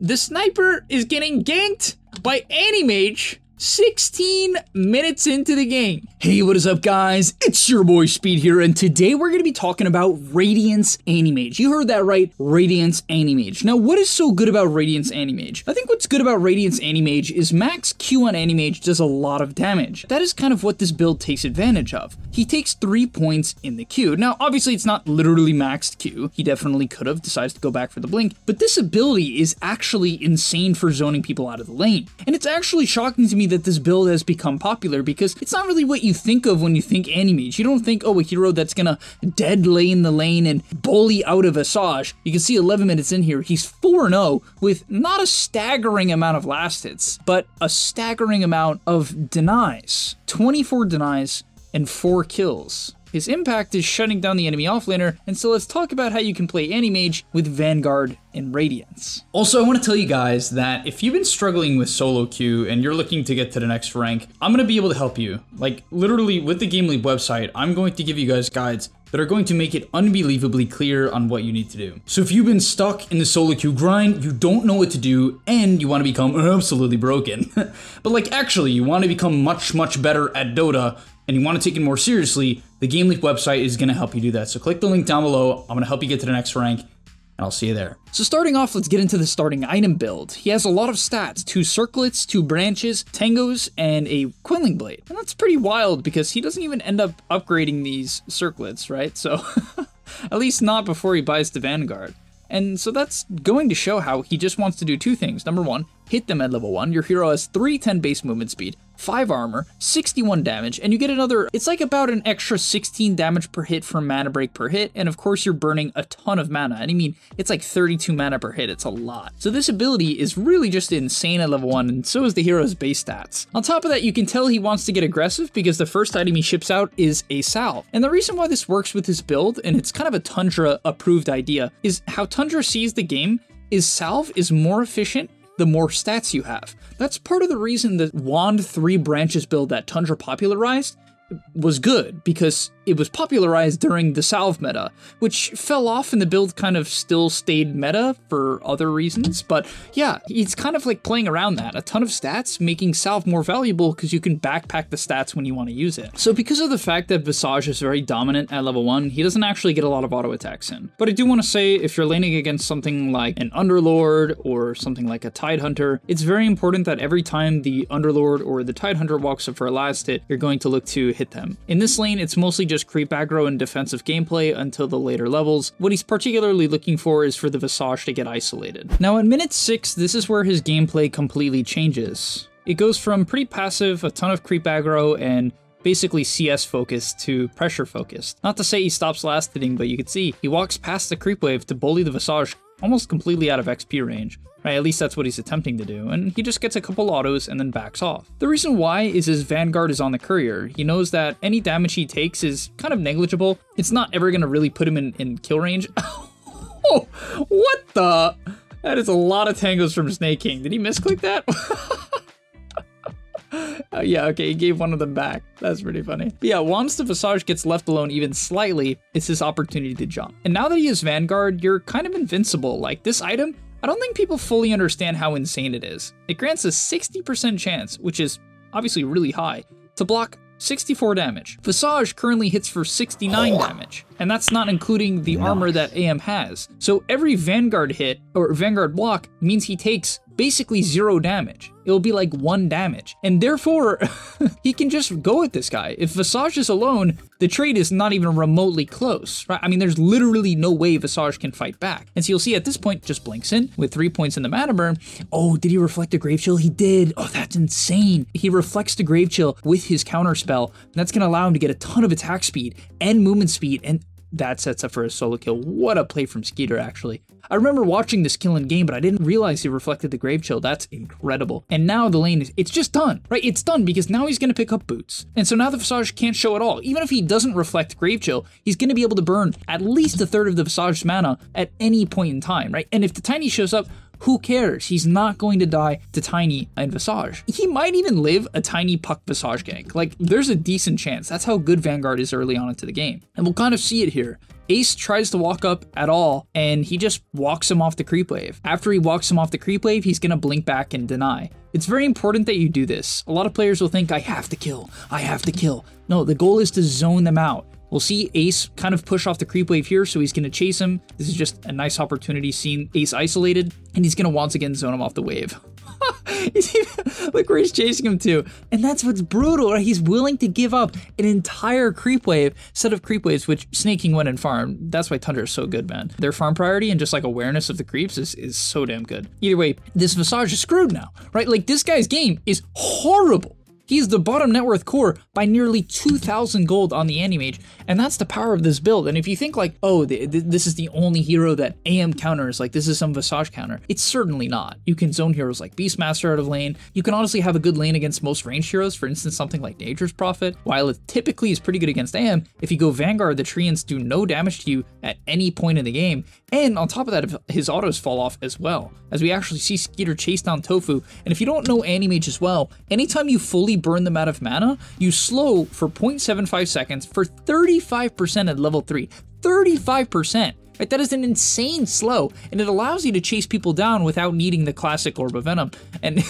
the sniper is getting ganked by Anti-Mage 16 minutes into the game. Hey, what is up guys? It's your boy Speed here, and today we're going to be talking about Radiance Anti-Mage. You heard that right, Radiance Anti-Mage. Now, what is so good about Radiance Anti-Mage? I think what's good about Radiance Anti-Mage is max Q on Anti-Mage does a lot of damage. That is kind of what this build takes advantage of. He takes 3 points in the Q. Now, obviously it's not literally maxed Q. He definitely could have decided to go back for the blink, but this ability is actually insane for zoning people out of the lane. And it's actually shocking to me that this build has become popular because it's not really what you think of when you think Anti-Mage. You don't think, oh, a hero that's gonna dead lane the lane and bully out of Visage. You can see 11 minutes in here, he's 4-0 with not a staggering amount of last hits, but a staggering amount of denies. 24 denies and 4 kills. His impact is shutting down the enemy offlaner, and so let's talk about how you can play Anti-Mage with Vanguard and Radiance. Also, I want to tell you guys that if you've been struggling with solo queue and you're looking to get to the next rank, I'm going to be able to help you. Like, literally, with the GameLeap website, I'm going to give you guys guides that are going to make it unbelievably clear on what you need to do. So if you've been stuck in the solo queue grind, you don't know what to do, and you want to become absolutely broken, but like actually you want to become much better at Dota, and you want to take it more seriously, the GameLeap website is going to help you do that. So click the link down below, I'm going to help you get to the next rank, and I'll see you there. So starting off, let's get into the starting item build. He has a lot of stats, 2 circlets, 2 branches, tangos, and a Quelling Blade. And that's pretty wild because he doesn't even end up upgrading these circlets, right? So at least not before he buys the Vanguard. And so that's going to show how he just wants to do 2 things. Number 1, hit them at level 1. Your hero has 310 base movement speed, 5 armor, 61 damage, and you get another, it's like about an extra 16 damage per hit from mana break per hit, and of course you're burning a ton of mana. And I mean, it's like 32 mana per hit, it's a lot. So this ability is really just insane at level 1, and so is the hero's base stats. On top of that, you can tell he wants to get aggressive because the first item he ships out is a salve. And the reason why this works with his build, and it's kind of a Tundra approved idea, is how Tundra sees the game is salve is more efficient the more stats you have. That's part of the reason the Wand 3 branches build that Tundra popularized was good, because it was popularized during the salve meta, which fell off and the build kind of still stayed meta for other reasons. But yeah, it's kind of like playing around that. A ton of stats making salve more valuable because you can backpack the stats when you want to use it. So because of the fact that Visage is very dominant at level 1, he doesn't actually get a lot of auto attacks in. But I do want to say, if you're laning against something like an Underlord or something like a Tidehunter, it's very important that every time the Underlord or the Tidehunter walks up for a last hit, you're going to look to hit them. In this lane, it's mostly just creep aggro and defensive gameplay until the later levels. What he's particularly looking for is for the Visage to get isolated. Now at minute 6, this is where his gameplay completely changes. It goes from pretty passive, a ton of creep aggro, and basically CS focused to pressure focused. Not to say he stops last hitting, but you can see he walks past the creep wave to bully the Visage almost completely out of XP range. Right, at least that's what he's attempting to do, and he just gets a couple autos and then backs off. The reason why is his Vanguard is on the courier. He knows that any damage he takes is kind of negligible. It's not ever going to really put him in kill range. Oh, what the? That is a lot of tangos from Snake King. Did he misclick that? Yeah, okay, he gave one of them back. That's pretty funny. But yeah, once the Visage gets left alone even slightly, it's his opportunity to jump. And now that he has Vanguard, you're kind of invincible. Like, this item, I don't think people fully understand how insane it is. It grants a 60% chance, which is obviously really high, to block 64 damage. Visage currently hits for 69 damage, and that's not including the armor that AM has. So every Vanguard hit, or Vanguard block, means he takes basically 0 damage. It'll be like 1 damage. And therefore, he can just go at this guy. If Visage is alone, the trade is not even remotely close, right? I mean, there's literally no way Visage can fight back. And so you'll see at this point, just blinks in with 3 points in the mana burn. Oh, did he reflect a Grave Chill? He did. Oh, that's insane. He reflects the Grave Chill with his counter spell, and that's gonna allow him to get a ton of attack speed and movement speed, and that sets up for a solo kill. What a play from Skeeter, actually. I remember watching this kill in game, but I didn't realize he reflected the Grave Chill. That's incredible. And now the lane is, it's just done, right? It's done because now he's gonna pick up boots. And so now the Visage can't show at all. Even if he doesn't reflect Grave Chill, he's gonna be able to burn at least a third of the Visage's mana at any point in time, right? And if the Tiny shows up, who cares? He's not going to die to Tiny and Visage. He might even live a Tiny Puck Visage gank. Like, there's a decent chance. That's how good Vanguard is early on into the game. And we'll kind of see it here. Ace tries to walk up at all, and he just walks him off the creep wave. After he walks him off the creep wave, he's gonna blink back and deny. It's very important that you do this. A lot of players will think, I have to kill, I have to kill. No, the goal is to zone them out. We'll see Ace kind of push off the creep wave here, so he's going to chase him. This is just a nice opportunity seeing Ace isolated, and he's going to once again zone him off the wave. Look where he's chasing him to. And that's what's brutal, right? He's willing to give up an entire creep wave, set of creep waves, which snaking went and farm. That's why Tundra is so good, man. Their farm priority and just like awareness of the creeps is so damn good. Either way, this Visage is screwed now, right? Like this guy's game is horrible. He's the bottom net worth core by nearly 2,000 gold on the Anti-Mage, and that's the power of this build. And if you think like, oh, this is the only hero that AM counters, like this is some Visage counter, it's certainly not. You can zone heroes like Beastmaster out of lane. You can honestly have a good lane against most ranged heroes, for instance, something like Nature's Prophet. While it typically is pretty good against AM, if you go Vanguard, the Treants do no damage to you at any point in the game. And on top of that, his autos fall off as well, as we actually see Skeeter chase down Tofu. And if you don't know Anti-Mage as well, anytime you fully burn them out of mana, you slow for 0.75 seconds for 35% at level 3. 35%! Right, that is an insane slow, and it allows you to chase people down without needing the classic Orb of Venom. And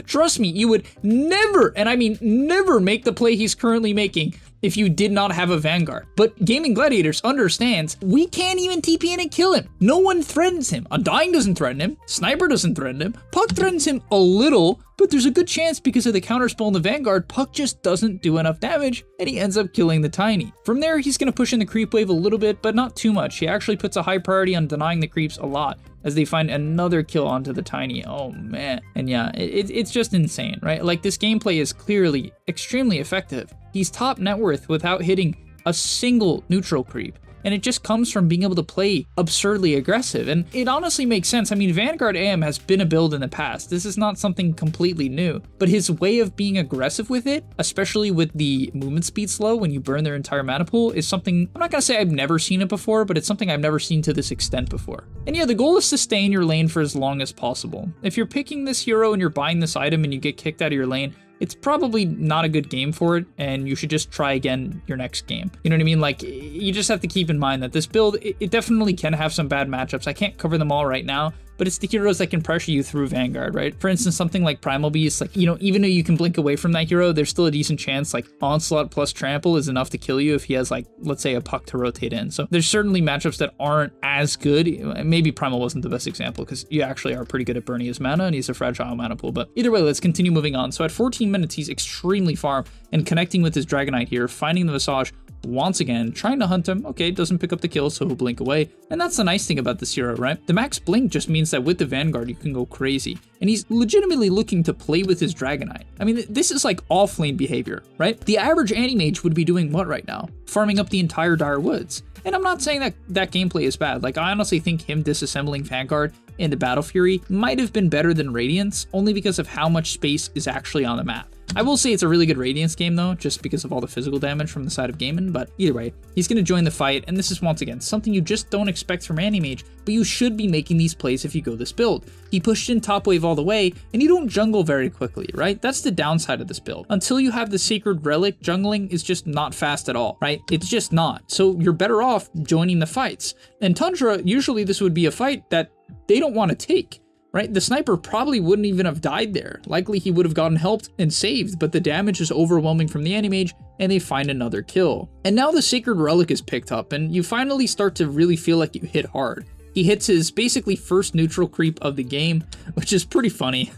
trust me, you would never, and I mean never, make the play he's currently making if you did not have a Vanguard. But Gaming Gladiators understands we can't even TP in and kill him. No one threatens him. Undying doesn't threaten him. Sniper doesn't threaten him. Puck threatens him a little, but there's a good chance because of the counterspell in the Vanguard, Puck just doesn't do enough damage, and he ends up killing the Tiny. From there, he's going to push in the creep wave a little bit, but not too much. He actually puts a high priority on denying the creeps a lot, as they find another kill onto the Tiny. Oh man. And yeah, it's just insane, right? Like this gameplay is clearly extremely effective. He's top net worth without hitting a single neutral creep. And it just comes from being able to play absurdly aggressive. And it honestly makes sense. I mean, Vanguard AM has been a build in the past. This is not something completely new. But his way of being aggressive with it, especially with the movement speed slow when you burn their entire mana pool, is something, I'm not gonna say I've never seen it before, but it's something I've never seen to this extent before. And yeah, the goal is to stay in your lane for as long as possible. If you're picking this hero and you're buying this item and you get kicked out of your lane, it's probably not a good game for it, and you should just try again your next game. You know what I mean? Like, you just have to keep in mind that this build, it definitely can have some bad matchups. I can't cover them all right now, but it's the heroes that can pressure you through Vanguard, right? For instance, something like Primal Beast, like, you know, even though you can blink away from that hero, there's still a decent chance, like, Onslaught plus Trample is enough to kill you if he has, like, let's say a Puck to rotate in. So there's certainly matchups that aren't as good. Maybe Primal wasn't the best example, because you actually are pretty good at burning his mana, and he's a fragile mana pool. But either way, let's continue moving on. So at 14 minutes, he's extremely farm, and connecting with his Dragonite here, finding the Visage once again, trying to hunt him. Okay, doesn't pick up the kill, so he'll blink away. And that's the nice thing about this hero, right? The max blink just means that with the Vanguard, you can go crazy. And he's legitimately looking to play with his Dragonite. I mean, this is like off-lane behavior, right? The average Anti-Mage would be doing what right now? Farming up the entire Dire Woods. And I'm not saying that gameplay is bad. Like, I honestly think him disassembling Vanguard into Battle Fury might have been better than Radiance, only because of how much space is actually on the map. I will say it's a really good Radiance game though, just because of all the physical damage from the side of Gaiman, but either way, he's going to join the fight, and this is once again something you just don't expect from Anti-Mage, but you should be making these plays if you go this build. He pushed in top wave all the way, and you don't jungle very quickly, right? That's the downside of this build. Until you have the Sacred Relic, jungling is just not fast at all, right? It's just not. So you're better off joining the fights. And Tundra, usually this would be a fight that they don't want to take. Right? The sniper probably wouldn't even have died there. Likely he would have gotten helped and saved, but the damage is overwhelming from the Anti-Mage, and they find another kill. And now the Sacred Relic is picked up, and you finally start to really feel like you hit hard. He hits his basically first neutral creep of the game, which is pretty funny,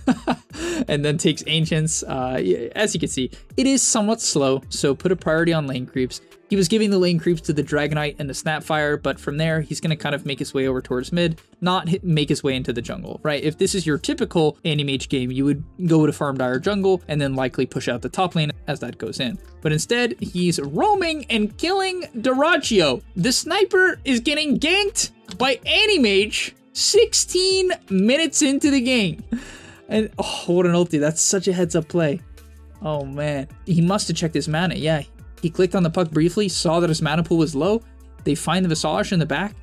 and then takes Ancients. As you can see, it is somewhat slow, so put a priority on lane creeps. He was giving the lane creeps to the Dragonite and the Snapfire, but from there, he's going to kind of make his way over towards mid, not make his way into the jungle, right? If this is your typical Anti-Mage game, you would go to farm Dire jungle and then likely push out the top lane as that goes in. But instead, he's roaming and killing Dyrachyo. The sniper is getting ganked by Anti-Mage 16 minutes into the game. And oh, what an ulti. That's such a heads up play. Oh man. He must have checked his mana. Yeah. He clicked on the Puck briefly, saw that his mana pool was low. They find the Visage in the back.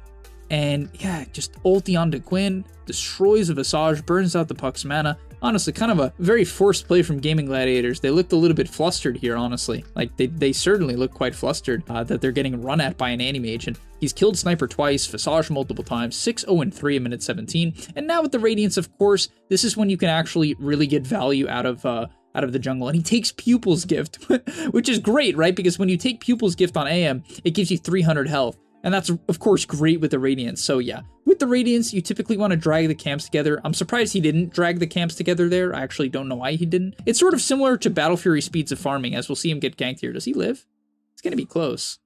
And yeah, just ulti onto Quinn, destroys a Visage, burns out the Puck's mana. Honestly, kind of a very forced play from Gaming Gladiators. They looked a little bit flustered here, honestly. Like, they certainly look quite flustered that they're getting run at by an Anti-Mage. And he's killed Sniper twice, Visage multiple times, 6-0-3 in minute 17. And now with the Radiance, of course, this is when you can actually really get value out of the jungle. And he takes Pupil's Gift, which is great, right? Because when you take Pupil's Gift on AM, it gives you 300 health. And that's, of course, great with the Radiance. So yeah, with the Radiance, you typically want to drag the camps together. I'm surprised he didn't drag the camps together there. I actually don't know why he didn't. It's sort of similar to Battle Fury speeds of farming, as we'll see him get ganked here. Does he live? It's going to be close.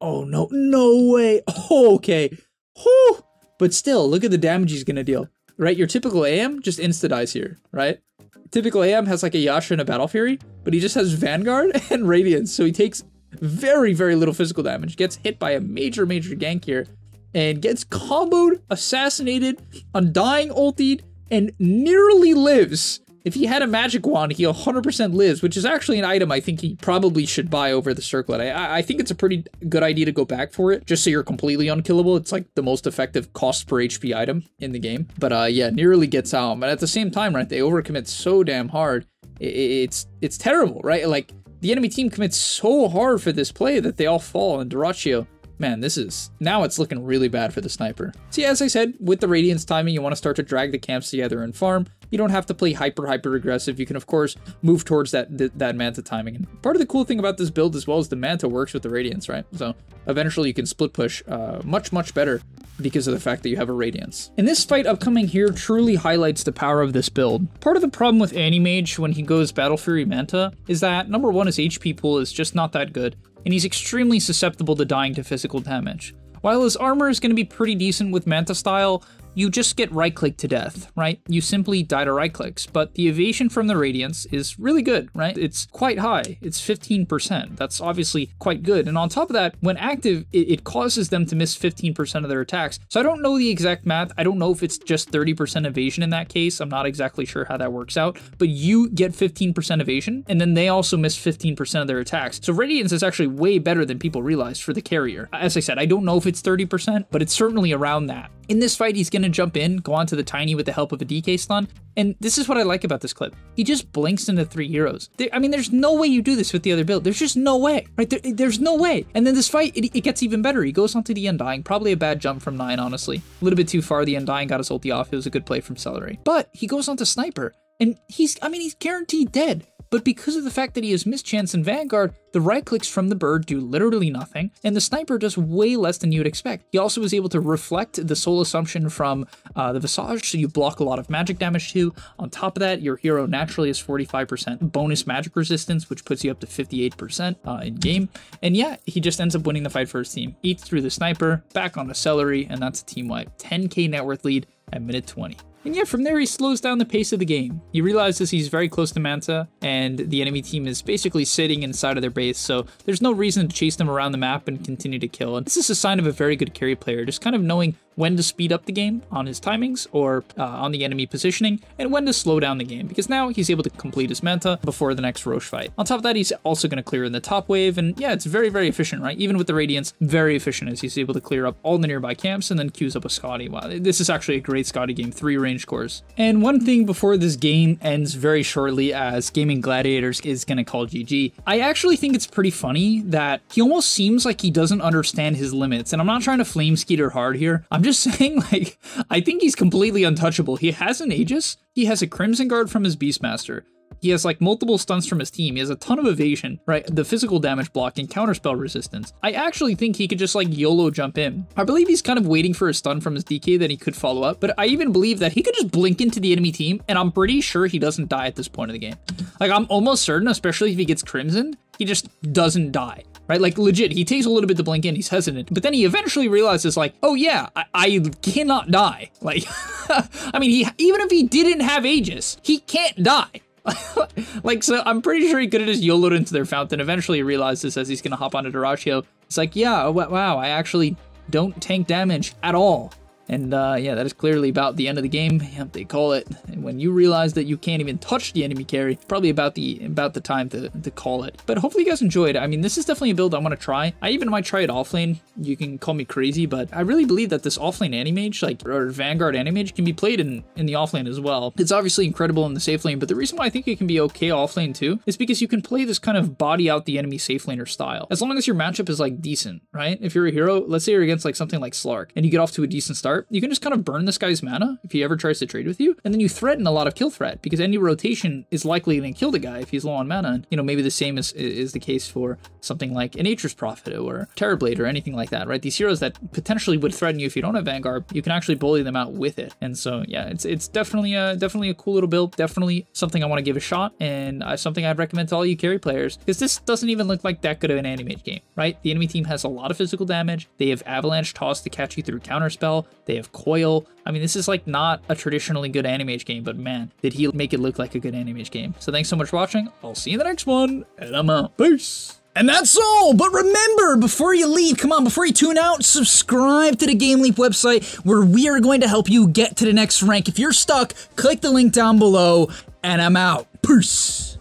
Oh, no. No way. Oh, okay. Whew. But still, look at the damage he's going to deal. Right? Your typical AM just insta-dies here, right? Typical AM has like a Yasha and a Battle Fury, but he just has Vanguard and Radiance. So he takes very, very little physical damage, gets hit by a major gank here, and gets comboed, assassinated, undying ultied, and nearly lives. If he had a magic wand, he 100% lives, which is actually an item I think he probably should buy over the circlet. I think it's a pretty good idea to go back for it, just so you're completely unkillable. It's like the most effective cost per HP item in the game. But yeah, nearly gets out. But at the same time, right, they overcommit so damn hard. It's terrible, right? Like, the enemy team commits so hard for this play that they all fall, and Dyrachyo, man, now it's looking really bad for the Sniper. So yeah, as I said, with the Radiance timing, you want to start to drag the camps together and farm. You don't have to play hyper aggressive. You can, of course, move towards that Manta timing. And part of the cool thing about this build as well is the Manta works with the Radiance, right? So eventually you can split push much better because of the fact that you have a Radiance. And this fight upcoming here truly highlights the power of this build. Part of the problem with Anti-Mage when he goes Battle Fury Manta is that, number one, his HP pool is just not that good, and he's extremely susceptible to dying to physical damage. While his armor is going to be pretty decent with Manta style, you just get right-click to death, right? You simply die to right-clicks, but the evasion from the Radiance is really good, right? It's quite high. It's 15%. That's obviously quite good. And on top of that, when active, it causes them to miss 15% of their attacks. So I don't know the exact math. I don't know if it's just 30% evasion in that case. I'm not exactly sure how that works out, but you get 15% evasion, and then they also miss 15% of their attacks. So Radiance is actually way better than people realize for the carrier. As I said, I don't know if it's 30%, but it's certainly around that. In this fight, he's going to jump in, go onto the Tiny with the help of a DK stun, and this is what I like about this clip. He just blinks into 3 heroes. I mean, there's no way you do this with the other build. There's just no way, right? There's no way. And then this fight, it gets even better. He goes onto the Undying, probably a bad jump from 9, honestly. A little bit too far, the Undying got his ulti off. It was a good play from Celery. But he goes onto Sniper, and he's guaranteed dead. But because of the fact that he has Mischance and Vanguard, the right clicks from the bird do literally nothing, and the Sniper does way less than you would expect. He also was able to reflect the Soul Assumption from the Visage, so you block a lot of magic damage too. On top of that, your hero naturally has 45% bonus magic resistance, which puts you up to 58% in game. And yeah, he just ends up winning the fight for his team. Eats through the Sniper, back on the Celery, and that's a team wipe. 10k net worth lead at minute 20. And yeah, from there he slows down the pace of the game. He realizes he's very close to Manta, and the enemy team is basically sitting inside of their base, so there's no reason to chase them around the map and continue to kill. And this is a sign of a very good carry player, just kind of knowing when to speed up the game on his timings or on the enemy positioning, and when to slow down the game, because now he's able to complete his Manta before the next Roche fight. On top of that, he's also going to clear in the top wave, and yeah, it's very efficient, right? Even with the Radiance, very efficient as he's able to clear up all the nearby camps and then queues up a Scotty. Wow, this is actually a great Scotty game, 3 range cores. And one thing before this game ends very shortly, as Gaming Gladiators is going to call GG, I actually think it's pretty funny that he almost seems like he doesn't understand his limits, and I'm not trying to flame Skeeter hard here. I'm just saying, like, I think he's completely untouchable. He has an Aegis, he has a Crimson Guard from his Beastmaster, he has like multiple stunts from his team, he has a ton of evasion, right? The physical damage block and counterspell resistance. I actually think he could just like YOLO jump in. I believe he's kind of waiting for a stun from his DK that he could follow up, but I even believe that he could just blink into the enemy team, and I'm pretty sure he doesn't die at this point of the game. Like, I'm almost certain, especially if he gets Crimson, he just doesn't die. Right, like legit, he takes a little bit to blink in, he's hesitant, but then he eventually realizes like, oh yeah, I cannot die. Like, I mean, even if he didn't have Aegis, he can't die. Like, so I'm pretty sure he could have just YOLO'd into their fountain. Eventually he realizes as he's gonna hop onto Dyrachyo, it's like, yeah, wow, I actually don't tank damage at all. And yeah, that is clearly about the end of the game. Yep, they call it. And when you realize that you can't even touch the enemy carry, probably about the time to call it. But hopefully you guys enjoyed. I mean, this is definitely a build I want to try. I even might try it offlane. You can call me crazy, but I really believe that this offlane Anti-Mage, like, or Vanguard Anti-Mage, can be played in the offlane as well. It's obviously incredible in the safe lane, but the reason why I think it can be okay offlane too is because you can play this kind of body out the enemy safe laner style. As long as your matchup is like decent, right? If you're a hero, let's say you're against like something like Slark and you get off to a decent start, you can just kind of burn this guy's mana if he ever tries to trade with you, and then you threaten a lot of kill threat because any rotation is likely to kill the guy if he's low on mana. And, you know, maybe the same is the case for something like a Nature's Prophet or Terrorblade or anything like that, right? These heroes that potentially would threaten you if you don't have Vanguard, you can actually bully them out with it. And so yeah, it's definitely a cool little build, definitely something I want to give a shot, and something I'd recommend to all you carry players, because this doesn't even look like that good of an Anti-Mage game, right? The enemy team has a lot of physical damage. They have Avalanche Toss to catch you through counterspell. They have Coil. I mean, this is like not a traditionally good Anti-Mage game, but man, did he make it look like a good Anti-Mage game. So thanks so much for watching. I'll see you in the next one, and I'm out. Peace. And that's all, but remember, before you leave, come on, before you tune out, subscribe to the GameLeap website, where we are going to help you get to the next rank. If you're stuck, click the link down below, and I'm out. Peace.